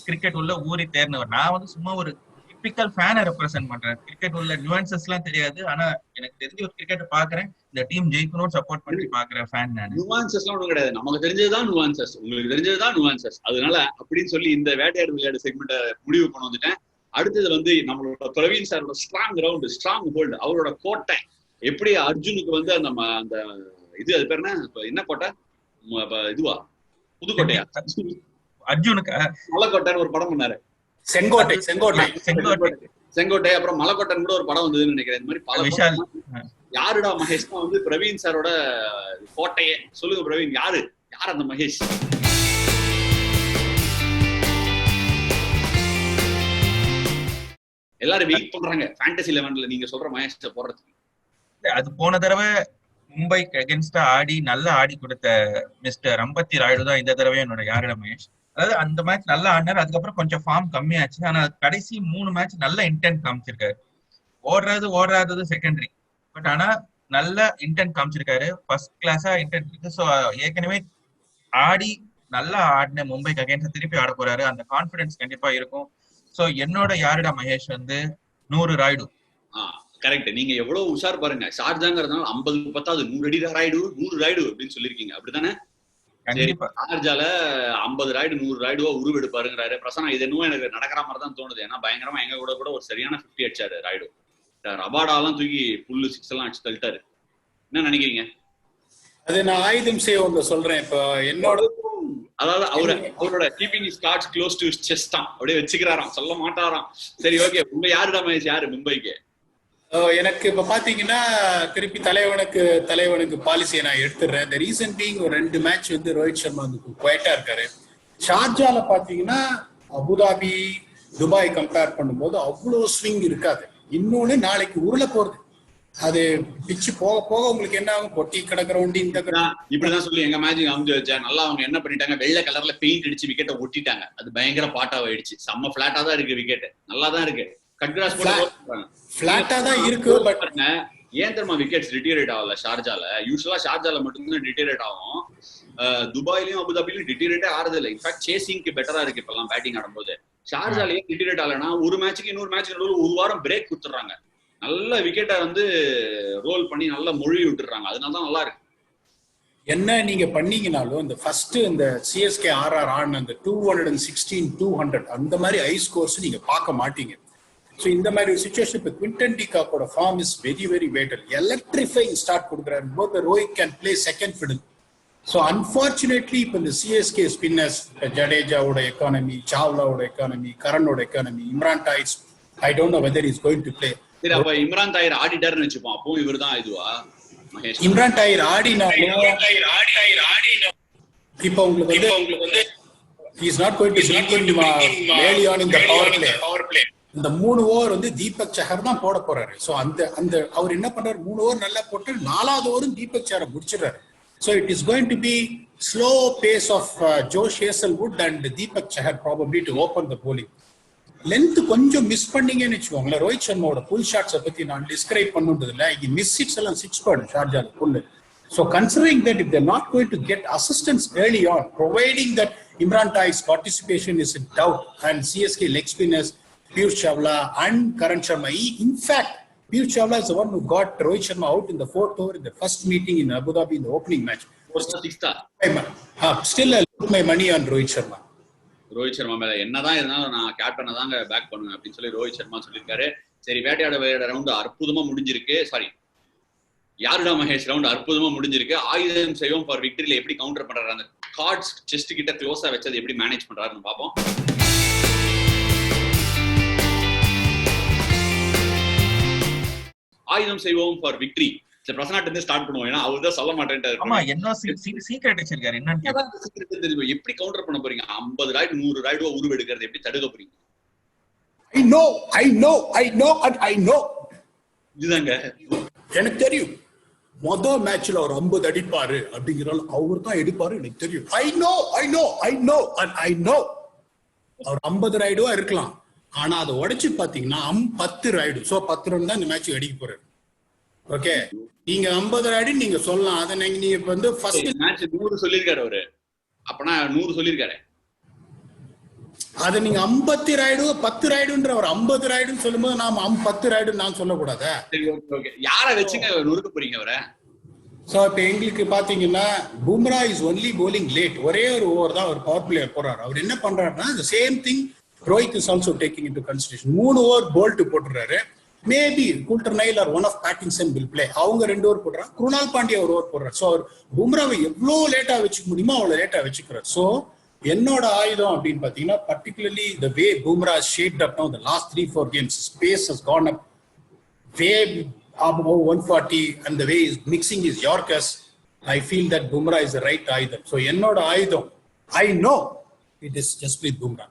Speaker 3: கிரிக்கெட் உள்ள ஊறி தேர்ந்தவர். நான் வந்து சும்மா ஒரு டிபிக்கல் ஃபேனை ரெப்ரசென்ட் பண்றேன். கிரிக்கெட் உள்ள நியூவான்சஸ் எல்லாம் தெரியாது. ஆனா எனக்கு தெரிஞ்ச ஒரு கிரிக்கெட் பாக்குறேன், இந்த டீம் ஜெயிக்கணும்னு சப்போர்ட் பண்ணி பாக்குறேன் ஃபேன். நான்
Speaker 2: நியூவான்சஸ் எல்லாம் ஒன்றும் கிடையாது. நமக்கு தெரிஞ்சதுதான் நியூவான்சஸ், உங்களுக்கு தெரிஞ்சதுதான் நியூவான்சஸ். அதனால அப்படின்னு சொல்லி இந்த வேட்டையாடு விளையாடு செக்மெண்ட்டை முடிவு பண்ண வந்துட்டேன். அடுத்தது வந்து நம்மளோட பிரவீன் சாரோட ஸ்ட்ராங் கிரவுண்ட், ஸ்ட்ராங் ஹோல்டு, அவரோட கோட்டை எப்படி அர்ஜுனுக்கு வந்து அந்த இது அது பேர் என்ன கோட்டை, இதுவா புதுக்கோட்டையா,
Speaker 3: அர்ஜுனுக்கு
Speaker 2: மலைக்கோட்டைன்னு ஒரு படம் பண்ணாரு.
Speaker 4: செங்கோட்டை
Speaker 2: அப்புறம் மலைக்கோட்டைன்னு கூட ஒரு படம் வந்ததுன்னு நினைக்கிறேன். இந்த மாதிரி பல யாருடா மகேஷ் தான் வந்து பிரவீன் சாரோட கோட்டையே. சொல்லுங்க பிரவீன், யார் அந்த மகேஷ்? எல்லாரும் வெயிட் பண்றாங்க ஃபேண்டசி 11ல நீங்க சொல்ற மகேஷ் போடுறதுக்கு.
Speaker 3: அது போன தடவை மும்பைக்கு அகேன்ஸ்டா நல்லா ஆடி கொடுத்த மிஸ்டர் அம்பத்தி ராயுடு தான் இந்த தடவை என்னோட யாரோட மகேஷ். அதாவது அந்த மேட்ச் நல்லா ஆடினார். அதுக்கப்புறம் கொஞ்சம் ஃபார்ம் கம்மியாச்சு. ஆனா கடைசி 3 மேட்ச் நல்ல இன்டென்ட் காமிச்சிருக்காரு. ஓடுறது செகண்டரி, பட் ஆனா நல்ல இன்டென்ட் காமிச்சிருக்காரு. ஃபர்ஸ்ட் கிளாஸா இன்டென்ட் இருக்கு. ஸோ ஏற்கனவே ஆடி நல்லா ஆடின மும்பைக்கு அகேன்ஸ்டா திருப்பி ஆட போறாரு. அந்த கான்பிடன்ஸ் கண்டிப்பா இருக்கும். சோ என்னோட யாருடா மகேஷ் வந்து 100 ராய்டு.
Speaker 2: கரெக்ட். நீங்க எவ்வளவு உஷார் பாருங்க. ஷார்ஜாங்கிறதுனால 50 பத்தாவது 100 அடி ராய்டு 100 ராய்டு அப்படின்னு சொல்லிருக்கீங்க, அப்படித்தானே? ஷார்ஜால 50 ராய்டு 100 ராய்டுவா உருவெடுப்பாருங்கிறாரு பிரசன்னா. இது என்னவோ எனக்கு நடக்கிற மாதிரி தான் தோணுது. ஏன்னா பயங்கரமா எங்க கூட ஒரு சரியான 50 அடிச்சாரு ராய்டு. ரபாடாலாம் தூக்கி புல்லு 6 எல்லாம் அடிச்சு தள்ளிட்டாரு. என்ன நினைக்கிறீங்க?
Speaker 4: அது நான் ஆயுதம் செய்ய ஒன்று சொல்றேன். இப்போ என்னோட
Speaker 2: அதாவது அவரோட keeping is cards close to his chest தான் அப்படியே வச்சுக்கிறாராம், சொல்ல மாட்டாராம். சரி ஓகே, உங்க யாருடா மகேஷ், யாரு மும்பைக்கு?
Speaker 4: எனக்கு இப்ப பாத்தீங்கன்னா திருப்பி தலைவனுக்கு பாலிசியை நான் எடுத்துடுறேன். இந்த ரீசன் பீங் ஒரு 2 மேட்ச் வந்து ரோஹித் சர்மா வந்து குவைட்டா இருக்காரு. ஷார்ஜால பாத்தீங்கன்னா அபுதாபி துபாய் கம்பேர் பண்ணும்போது அவ்வளோ ஸ்விங் இருக்காது. இன்னொன்னு நாளைக்கு உருள போறது, அது பிச்சு போக போக உங்களுக்கு என்ன ஆகும், பொட்டி கிடக்குறவண்டி இந்த
Speaker 2: இப்படிதான் சொல்லி எங்க மேட்ச் அமைஞ்சு வச்சா. நல்லா அவங்க என்ன பண்ணிட்டாங்க, வெள்ளை கலர்ல பெயிண்ட் அடிச்சு விக்கெட்டை ஒட்டிட்டாங்க. அது பயங்கர பாட்டாவாயிடுச்சு. செம்ம பிளாட்டா தான் இருக்கு விக்கெட், நல்லா தான் இருக்கு. கட்கிராஸ்
Speaker 4: பிளாட்டா தான் இருக்கு. பட்
Speaker 2: ஏன் தெரியுமா விக்கெட்ஸ் டிட்டீரியேட் ஆகல ஷார்ஜால? யூஸ்வலா ஷார்ஜால மட்டும்தான் டிட்டீரியேட் ஆகும். துபாயிலையும் அபுதாபிலையும் டிட்டீரியேட்டே ஆறது இல்லை. இன்ஃபேக்ட் சேசிங்க்கு பெட்டரா இருக்கு இப்பெல்லாம் பேட்டிங் ஆடும்போது. ஷார்ஜால ஏன் டிட்டீரியேட் ஆகலன்னா ஒரு மேட்சுக்கு இன்னொரு மேட்ச் நடுவில் 1 வாரம் பிரேக் கொடுத்துறாங்க. நல்ல விக்கெட்டை வந்து ரோல் பண்ணி நல்லா மொழி விட்டுறாங்க. அதனால தான் நல்லா இருக்கு.
Speaker 4: என்ன நீங்க பண்ணீங்கனாலும் இந்த ஃபர்ஸ்ட் இந்த சிஎஸ்கே ஆர்ஆர் ஆன் அந்த 216-200 அந்த மாதிரி ஹை ஸ்கோர்ஸ் நீங்க பார்க்க மாட்டீங்க. ஸோ இந்த மாதிரி ஒரு சுச்சுவேஷன் இப்போ குவிண்டன் டி காக்கோட form is very very better. Electrifying start கொடுக்குறாரு. Both Rohit can play second fiddle. So unfortunately இப்போ இந்த சிஎஸ்கே ஸ்பின்னர்ஸ் ஜடேஜாவோட எக்கானமி, சாவ்லாவோட எக்கானமி, கரனோட economy, Imran Tahir I don't know whether is going to play.
Speaker 2: சரி, அப்ப இம்ரான் தாயிர் ஆடிட்டாருன்னு வச்சுப்போம். அப்போ இவர் தான் இதுவா மகேஷ்?
Speaker 4: இம்ரான் தாயிர் ஆடினாலும் இப்போ உங்களுக்கு வந்து he is not going to bring him early on in the power play. இந்த 3 ஓவர் வந்து தீபக் சஹர் தான் போட போறாரு. ஸோ அந்த அவர் என்ன பண்றாரு, 3 ஓவர் நல்லா போட்டு 4வது ஓவரும் தீபக் சஹரை முடிச்சிடறாரு. So it is going to be slow pace of Josh Hazlewood and Deepak Chahar probably to open the bowling. Length கொஞ்சம் மிஸ் பண்ணீங்கன்னு வச்சுக்கோங்களேன். ரோஹித் சர்மாவோட புல் ஷாட்ஸை பத்தி நான் டிஸ்கிரைப் பண்ணுன்றது இல்லை. இங்க மிஸ் ஹிட்ஸ் எல்லாம் 6 பாடு ஷார்ஜால புல்லு. So considering that if they're not going to get assistance early on, providing that Imran Taiy's participation is in doubt and CSK leg spinners Piyush Chawla and Karan Sharma, in fact Piyush Chawla is the one who got Rohit Sharma out in the 4th over in the first meeting in Abu Dhabi in the opening match. Still I put my money on Rohit Sharma.
Speaker 2: Rohit Sharma மேல என்னதான் இருந்தாலும் நான் கேப்டனை தாங்க back பண்ணுவேன் அப்படின்னு சொல்லி ரோஹித் சர்மா சொல்லியிருக்காரு. சரி, வேட்டையாட ரவுண்டு அற்புதமா முடிஞ்சிருக்கு. சாரி, யாருடா மகேஷ் ரவுண்ட் அற்புதமா முடிஞ்சிருக்கு. ஆயுதம் செய்வோம் ஃபார் விக்டரியில எப்படி கவுண்டர் பண்றாரு, அந்த கார்ட்ஸ் செஸ்ட் கிட்ட க்ளோஸா வச்சது எப்படி மேனேஜ் பண்றாருன்னு பாப்போம். ஆயுதம் செய்வோம் ஃபார் விக்டரி. சரி, பிரசனாட்ட இருந்து ஸ்டார்ட் பண்ணுவோம். ஏன்னா அவர் தான் சொல்ல மாட்டேன்ட்டாரு.
Speaker 3: ஆமா, என்ன சீக்ரெட் வச்சிருக்காரு என்னன்னு
Speaker 2: எப்படி கவுண்டர் பண்ண போறீங்க? 50 ராய்டு 100 ராய்டு உருவெடுக்கிறது எப்படி தடுக்க போறீங்க?
Speaker 4: I know
Speaker 2: இதுதாங்க
Speaker 4: எனக்கு தெரியும். மொதல் மேட்ச்ல அவர் 50 அடிப்பாரு அப்படிங்கிறாலும் அவர் தான் எடுப்பாரு எனக்கு தெரியும். I know அவர் 50 ரைடுவா இருக்கலாம். ஆனா அதை உடைச்சு பாத்தீங்கன்னா 10 ரைடு. சோ 10 ரன் தான் இந்த மேட்ச் அடிக்க போறாரு. ஓகே, நீங்க 50 ரைடு நீங்க சொல்லலாம். அதை நீங்க இப்ப வந்து ஃபர்ஸ்ட்
Speaker 2: மேட்ச் 100 சொல்லிருக்காரு அவரு. அப்பனா 100 சொல்லிருக்காரு.
Speaker 4: அதை நீங்க 50 ரைடு 10 ரைடுன்ற ஒரு 50 ரைடுன்னு சொல்லும்போது நாம 10 ரைடுன்னு நான் சொல்லக்கூடாதா?
Speaker 2: யார வச்சுங்க நொறுக்க போறீங்க அவரை?
Speaker 4: சோ இப்ப எங்களுக்கு பாத்தீங்கன்னா Bumrah is only bowling late. ஒரே ஒரு ஓவர் தான் அவர் பவர் பிளேயர் போறாரு. அவர் என்ன பண்றாருன்னா the same thing Rohit is also taking into consideration. 3 over Boult போட்டுறாரு. Maybe Coulter Nile or one of Pattinson will play. அவங்க 2 ஓவர் போடுறாங்க. குருணால் பாண்டியா ஒரு ஓவர் போடுறாரு. சோ அவர் பும்ராவை எவ்வளவு லேட்டா வச்சுக்க முடியுமோ அவ்வளவு லேட்டா வச்சுக்கிறார். சோ என்னோட ஆயுதம் அப்படின்னு பாத்தீங்கன்னா particularly the way Bumrah has shaped up now the last 3-4 games, his pace has gone up way above 140 and the way he's mixing his Yorkers, I feel that Bumrah is the right ஆயுதம். So என்னோட ஆயுதம் I know it is Jasprit Bumrah.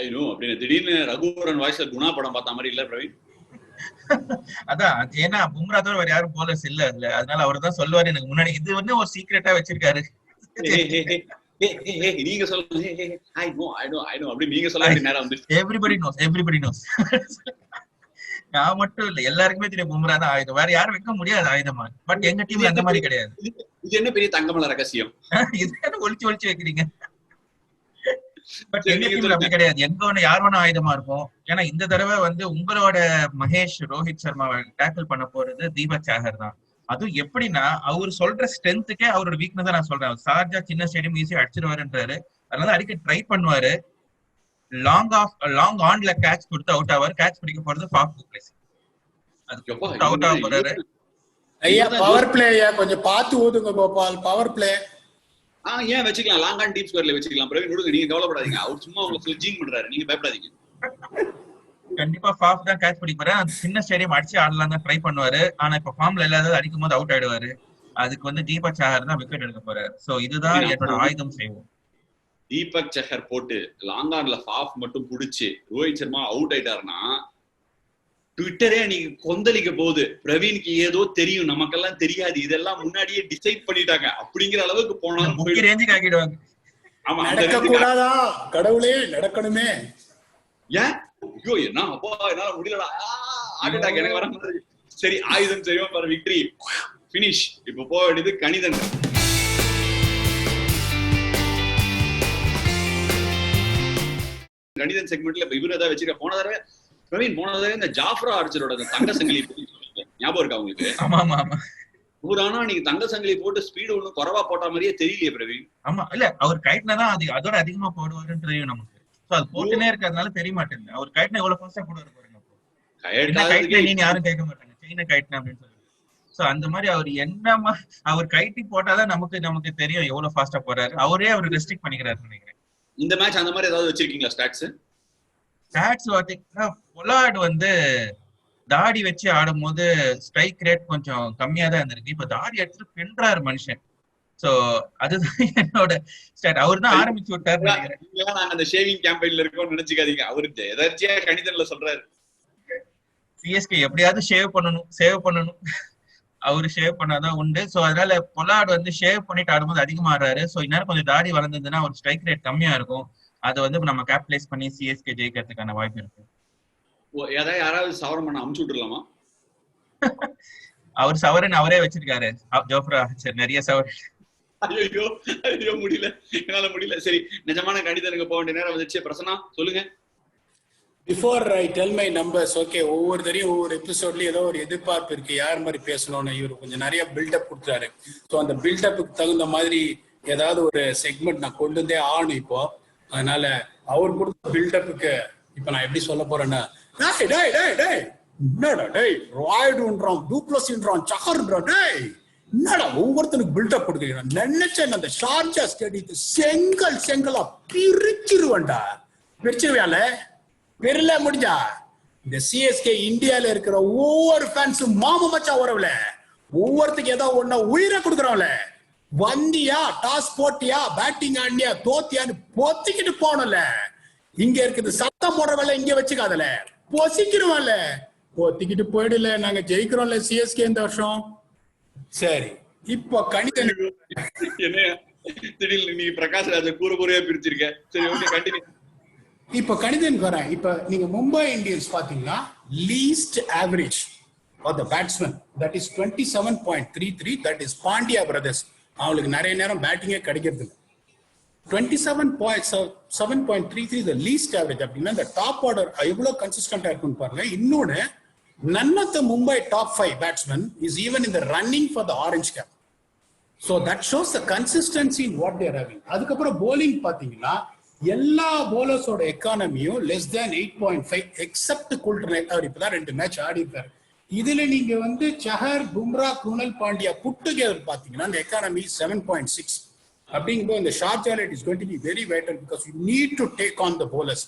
Speaker 2: I know அப்படின்னு திடீர்னு ரகுவரன் வாய்ஸ்ல குணா படம் பார்த்த மாதிரி இல்ல பிரவீன்?
Speaker 3: அதான், ஏன்னா பும்ரா தவிர வேற யாரும் போலர்ஸ் இல்ல அதுல. அதனால அவர் தான் சொல்லுவாரு எனக்கு முன்னாடி. இது வந்து ஒரு சீக்ரெட்டா வச்சிருக்காரு.
Speaker 2: நீங்க சொல்லுங்க. I know அப்படி நீங்க சொல்ல வேண்டிய நேரம் வந்து
Speaker 3: everybody knows நான் மட்டும் இல்ல, எல்லாருக்குமே தெரியும் பும்ரா தான் ஆயுதம். வேற யாரும் வைக்க முடியாது ஆயுதமா. பட் எங்க டீம்ல அந்த மாதிரி கிடையாது.
Speaker 2: இது என்ன பெரிய தங்கமல ரகசியம்?
Speaker 3: இது என்ன ஒளிச்சு வைக்கிறீங்க? பட் எங்க டீம்ல அப்படி கிடையாது. எங்க ஒண்ணு யார் வேணா ஆயுதமா இருக்கும். ஏன்னா இந்த தடவை வந்து உங்களோட மகேஷ் ரோஹித் சர்மாவை டேக்கிள் பண்ண போறது தீபக் சஹர் தான். அதுவும் எப்படின்னா அவர் சொல்ற ஸ்ட்ரென்த்துக்கே அவரோட வீக்னஸ் தான் நான் சொல்றேன். சார்ஜா சின்ன ஸ்டேடியம் ஈஸியா அடிச்சிருவாருன்றாரு. அதனால அடிக்க ட்ரை பண்ணுவாரு. லாங் ஆன்ல கேட்ச் கொடுத்து அவுட் ஆவார். கேட்ச் பிடிக்க போறது ஃபாஃப் பிளேஸ். அதுக்கு அவுட் ஆக போறாரு.
Speaker 4: ஐயா பவர் பிளேயா கொஞ்சம் பார்த்து ஊதுங்க கோபால். பவர் பிளே
Speaker 2: ஏன் வச்சுக்கலாம், லாங் ஆன் டீப் ஸ்கோர்ல வச்சுக்கலாம். பிரவீன் விடுங்க, நீங்க கவலைப்படாதீங்க. அவர் சும்மா உங்களுக்கு ஸ்லெட்ஜிங் பண்றாரு, நீங்க பயப்படாதீங்க.
Speaker 3: கண்டிப்பா ஃபாஃப் தான் கேட்ச் பிடிப்பாரு. அந்த சின்ன ஸ்டேடியம் அடிச்சு ஆடலாம் தான் ட்ரை பண்ணுவாரு. ஆனா இப்ப ஃபார்ம்ல இல்லாத அடிக்கும் போது அவுட் ஆயிடுவாரு. அதுக்கு வந்து தீபக் சஹர் தான் விக்கெட் எடுக்க போறாரு. சோ இதுதான் என்னோட ஆயுதம் செய்வோம்.
Speaker 2: தீபக் சஹர் போட்டு லாங் ஆன்ல ஃபாஃப் மட்டும் புடிச்சு ரோஹித் சர்மா அவுட் ஆயிட்டாருன்னா ட்விட்டரே நீங்க கொந்தளிக்க போகுது. பிரவீனுக்கு ஏதோ தெரியும், நமக்கெல்லாம் தெரியாது, இதெல்லாம் முன்னாடியே டிசைட் பண்ணிட்டாங்க அப்படிங்கிற அளவுக்கு போனாலும்
Speaker 3: ரேஞ்சுக்கு ஆக்கிடுவாங்க.
Speaker 2: ஆமா,
Speaker 4: நடக்க கூடாதா? கடவுளே நடக்கணுமே.
Speaker 2: ஏன் ஐயோ என்ன அப்பா என்னால முடியலடா ஆகிட்டாங்க எனக்கு வர மாதிரி. சரி, ஆயுதம் செய்வோம் ஃபார் விக்டரி. பினிஷ். இப்ப போக வேண்டியது கணிதன். கணிதன் செக்மெண்ட்ல இவரு ஏதாவது வச்சிருக்க. போன தடவை பிரவீன் போனதே இந்த ஜாஃப்ரா ஆர்ச்சரோட தங்க சங்கிலி ஞாபகம் இருக்கா உங்களுக்கு?
Speaker 3: ஆமா ஆமா ஆமா.
Speaker 2: ஆனா நீங்க தங்க சங்கிலி போட்டு ஸ்பீடு ஒண்ணு குறைவா போட்ட மாதிரியே தெரியலையே பிரவீன்.
Speaker 3: ஆமா இல்ல அவர் கைட்னாதான் அது அதோட அதிகமா போடுவாருன்னு தெரியும் நமக்கு. சோ அது போட்டுனே இருக்கிறதுனால தெரிய மாட்டேங்குது. அவர் கைட்னா எவ்வளவு ஃபாஸ்டா போடுவாரு பாருங்க. கைட்னா நீங்க யாரும் கேட்க மாட்டாங்க, செயினை கைட்னா அப்படின்னு சொல்லி. சோ அந்த மாதிரி அவர் என்னமா அவர் கைட்டி போட்டாதான் நமக்கு தெரியும் எவ்வளவு ஃபாஸ்டா போறாரு. அவரே அவர் ரெஸ்ட்ரிக்ட் பண்ணிக்கிறாரு நினைக்கிறேன்.
Speaker 2: இந்த மேட்ச் அந்த மாதிரி ஏதாவது வச்சிருக்கீங்களா ஸ்டாட்ஸ்?
Speaker 3: ஸ்டாட்ஸ் பாத்தீங்கன்னா பொலார்ட் வந்து தாடி வச்சு ஆடும் போது ஸ்ட்ரைக் ரேட் கொஞ்சம் கம்மியா தான் இருந்திருக்கு. இப்ப தாடி எடுத்துட்டு பின்றாரு மனுஷன். சோ அதுதான் என்னோட ஸ்டாட். அவர் தான் ஆரம்பிச்சு விட்டாரு நினைக்கிறேன்.
Speaker 2: நாங்க அந்த ஷேவிங் கேம்பெயின்ல இருக்கோம்னு நினைச்சுக்காதீங்க, அவரு எதர்ச்சியா கணிதன்ல சொல்றாரு
Speaker 3: சிஎஸ்கே எப்படியாவது சேவ் பண்ணணும் அவரு ஷேவ் பண்ணாதான் உண்டு. சோ அதனால பொலார்ட் வந்து ஷேவ் பண்ணிட்டு ஆடும்போது அதிகமா ஆடுறாரு. சோ இந்நேரம் கொஞ்சம் தாடி வளர்ந்ததுன்னா ஒரு ஸ்ட்ரைக் ரேட் கம்மியா இருக்கும். அதை வந்து நம்ம கேபிடலைஸ் பண்ணி சிஎஸ்கே ஜெயிக்கிறதுக்கான வாய்ப்பு இருக்கு.
Speaker 2: யாராவது சவரம் பண்ண அமுச்சு விட்டுலாமா?
Speaker 3: அவர் சவரன் அவரே வச்சிருக்காரு ஜோஃப்ரா ஆர்ச்சர், நிறைய சவரன்.
Speaker 2: ஐயோ முடியல, என்னால முடியல. சரி, நிஜமான கணிதனுக்கு போக வேண்டிய நேரம் வந்துச்சு. பிரசன்னா சொல்லுங்க.
Speaker 4: Before I tell my numbers, okay, ஒவ்வொருத்தரையும் ஒவ்வொரு எபிசோட்லயும் ஏதோ ஒரு எதிர்பார்ப்பு இருக்கு, யார் மாதிரி பேசணும்னு. இவர் கொஞ்சம் நிறைய பில்டப் கொடுத்தாரு. ஸோ அந்த பில்டப்புக்கு தகுந்த மாதிரி ஏதாவது ஒரு செக்மெண்ட் நான் கொண்டு வந்தே ஆகணும் இப்போ. அதனால அவர் கொடுத்த பில்டப்புக்கு இப்ப நான் எப்படி சொல்ல போறேன்னா, என்னடா டேய் ராய்டுன்றான், டூப்ளசின்றான், சஹர்ன்றான், டேய் என்னடா ஒவ்வொருத்தனுக்கு பில்டப் கொடுக்குறீங்க. நினைச்சேன் அந்த ஷார்ஜா ஸ்டேடியத்தை செங்கலா பிரிச்சிருவேன்டா. பிரிச்சிருவியால பெருல முடிஞ்சா இந்த சிஎஸ்கே இந்தியால இருக்கிற ஒவ்வொரு ஃபேன்ஸும் மாம மச்சா உறவுல ஒவ்வொருத்துக்கு ஏதோ ஒண்ணு உயிரை கொடுக்குறோம்ல. வந்தியா, டாஸ் போட்டியா, பேட்டிங் ஆடியா, தோத்தியான்னு பொத்திக்கிட்டு போனல. இங்க இருக்குது சத்தம் போடுறவல்ல, இங்க வச்சுக்காதல, பொசிக்கிறோம்ல, பொத்திக்கிட்டு போயிடல. நாங்க ஜெயிக்கிறோம்ல சிஎஸ்கே இந்த வருஷம். சரி, இப்போ கணிதனுக்கு
Speaker 2: என்ன திடீர்னு நீ பிரகாஷ் ராஜ கூறையா பிரிச்சிருக்க. சரி, ஓகே, கண்டினியூ.
Speaker 4: இப்ப கணிதனுக்கு வரேன். இப்ப நீங்க மும்பை இந்தியன்ஸ் பாத்தீங்கன்னா least average of the batsman that is 27.33. That is Pandya brothers. அவங்களுக்கு நிறைய நேரம் பேட்டிங்கே கிடைக்கிறது இல்லை. 27.33 the least average. அப்படின்னா இந்த டாப் ஆர்டர் எவ்வளவு கன்சிஸ்டன்டா இருக்குன்னு பாருங்க. இன்னொன்னு, none of the Mumbai top 5 batsmen is even in the running for the orange cap. So that shows the consistency in what they are having. அதுக்கப்புறம் bowling பாத்தீங்கன்னா எல்லா bowlersோட எக்கானமியும் less than 8.5 accept குல்டர்நெட். அவர் இப்பதான் 2 match ஆடி இருக்காரு. இதுல நீங்க வந்து சஹர், பும்ரா, குணல் பாண்டியா புட் டுகெதர் பாத்தீங்கன்னா அந்த எக்கானமி 7.6. அப்படிங்கும்போது இந்த ஷார்ஜால it is going to be very vital because you need to take on the bowlers.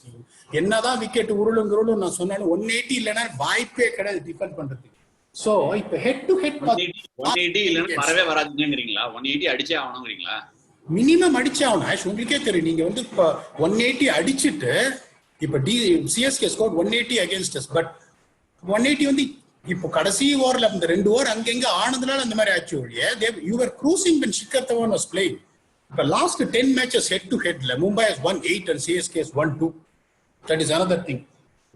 Speaker 4: என்னதான் விக்கெட் உருளுங்கிறோம் நான் சொன்னாலும் 180 இல்லைன்னா வாய்ப்பே கிடையாது டிஃபெண்ட் பண்றதுக்கு. சோ இப்ப ஹெட் டு ஹெட்
Speaker 2: 180 இல்லைன்னா வரவே வராதுங்கிறீங்களா? 180 அடிச்சே ஆகணுங்கிறீங்களா?
Speaker 4: மினிமம் அடிச்சே ஆகணும். உங்களுக்கே தெரியும், நீங்க வந்து இப்ப 180 அடிச்சுட்டு இப்ப CSK score 180 against as. But 180 வந்து இப்போ கடைசி ஓவர்ல இந்த 2 ஓவர் அங்கங்க ஆனதுனால அந்த மாதிரி ஆச்சு ஒழிய you are cruising when Shikhar Dhawan was playing. இப்ப லாஸ்ட் 10 மேட்சஸ் ஹெட் டு ஹெட்ல Mumbai has won 8 and CSK has won 2. That is another thing.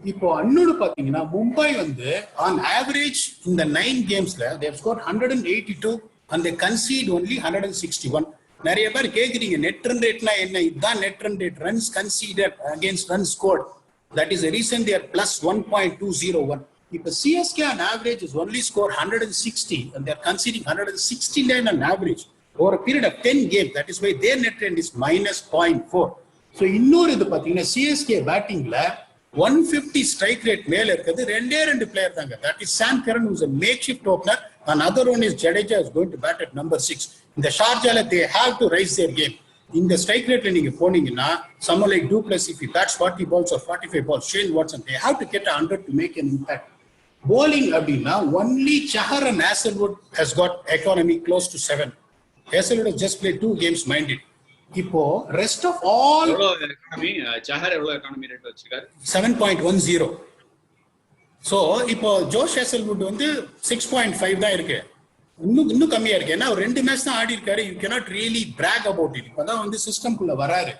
Speaker 4: இப்போ இன்னொரு பாத்தீங்கன்னா மும்பை வந்து on average இந்த 9 கேம்ஸ்ல they have scored 182 and they concede only 161. நிறைய பேர் கேக்குறீங்க நெட் ரன் ரேட்னா என்ன? இதுதான் net run rate, runs conceded against run scored. That is the reason they are plus 1.201. இப்ப CSK on average is only score 160 and they are conceding 169 on average over a period of 10 games. That is why their net run is minus 0.4. So இன்னொரு இது பாத்தீங்கன்னா CSK பேட்டிங்ல 150 strike rate மேல இருக்குது ரெண்டு player தாங்க. That is Sam Curran who is a makeshift opener and other one is Jadeja is going to bat at number 6. இந்த ஷார்ஜால they have to raise their game. இந்த strike ரேட்ல நீங்க போனீங்கன்னா someone like Duplessis if he bats 40 balls or 45 balls, Shane Watson, they have to get 100 to make an impact. Bowling அப்படின்னா only Chahar and Hazelwood has got economy close to 7. Hazelwood has just played 2 games, mind it. இப்போ rest of all
Speaker 2: Chahar எவ்வளவு economy rate வச்சிருக்காரு?
Speaker 4: 7.10. So இப்போ ஜோஷ் Hazlewood வந்து 6.5 தான் இருக்கு. இன்னும் கம்மியா இருக்கு. ஏன்னா 2 மேட்ச் தான் ஆடி இருக்காரு. You cannot really brag about it. இப்பதான் வந்து சிஸ்டம்குள்ள வராரு.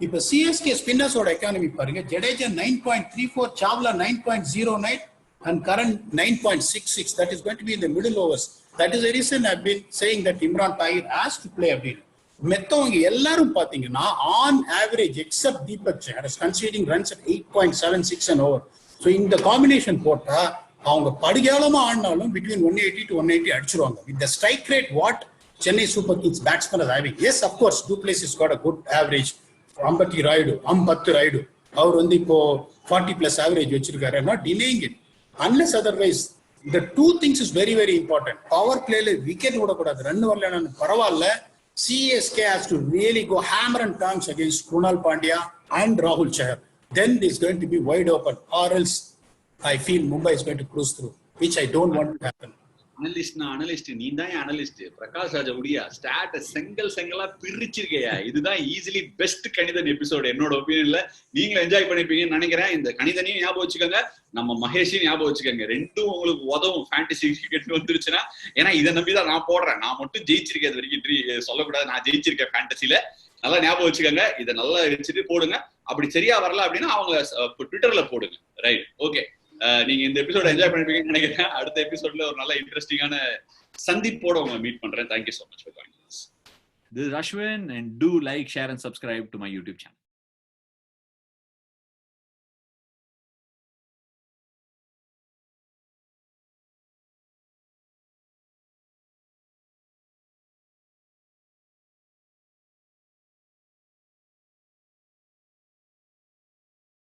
Speaker 4: இப்போ சிஎஸ்கே ஸ்பின்னர்ஸோட எக்கானமி பாருங்க. Jadeja 9.34, Chawla 9.09 and Curran 9.66. That is going to be in the middle overs. That is the reason I've been saying that Imran Tahir has to play அப்படின்னு. மெத்தவங்க எல்லாரும் பாத்தீங்கன்னா on average except Deepak Chahar is conceding runs at 8.76 and over. So இந்த combination போட்டா அவங்க படுகேளமா ஆடினாலும் between 180 to 180 அடிச்சிருவாங்க. With the strike rate what Chennai Super Kings batsmen are having. Yes of course du Plessis got a good average. 50 Rayudu அவர் வந்து இப்போ 40+ average வச்சிருக்காரு. Not denying it unless otherwise. The two things is very very important. Power பிளேல wicket விடக்கூடாது. Run வரலன்னு பரவாயில்ல. CSK has to really go hammer and tongs against Krunal Pandya and Rahul Chahar. Then it's going to be wide open. Or else I feel Mumbai is going to cruise through, which I don't want to happen.
Speaker 2: Analyst நீ தான் analyst. Prakash ராஜா உடியா start செங்கலா பிரிச்சிருக்கையா. இதுதான் easily best கணிதன் episode என்னோட ஒப்பீனியன்ல. நீங்களும் enjoy பண்ணிருப்பீங்கன்னு நினைக்கிறேன். இந்த கணிதனையும் ஞாபகம் வச்சுக்கோங்க, நம்ம மகேஷையும் ஞாபகம் வச்சுக்கோங்க. ரெண்டும் உங்களுக்கு உதவும் ஃபேண்டசி கிரிக்கெட் வந்துருச்சுன்னா. ஏன்னா இதை நம்பிதான் நான் போடுறேன். நான் மட்டும் ஜெயிச்சிருக்கேன் வரைக்கும் சொல்லக்கூடாது. நான் ஜெயிச்சிருக்கேன் ஃபேண்டசில. நல்லா ஞாபகம் வச்சுக்கோங்க. இதை நல்லா வச்சுட்டு போடுங்க. அப்படி சரியா வரல அப்படின்னா அவங்க ட்விட்டர்ல போடுங்க. Right, okay. நீங்க இந்த எபிசோட என்ஜாய் பண்ணிருப்பீங்கன்னு நினைக்கிறேன். அடுத்த எபிசோட்ல ஒரு நல்ல இன்ட்ரெஸ்டிங்கான சந்திப்போட உங்களை மீட் பண்றேன். Thank you so much for joining us.
Speaker 1: This is Ashwin, and do like, share and subscribe to my YouTube channel.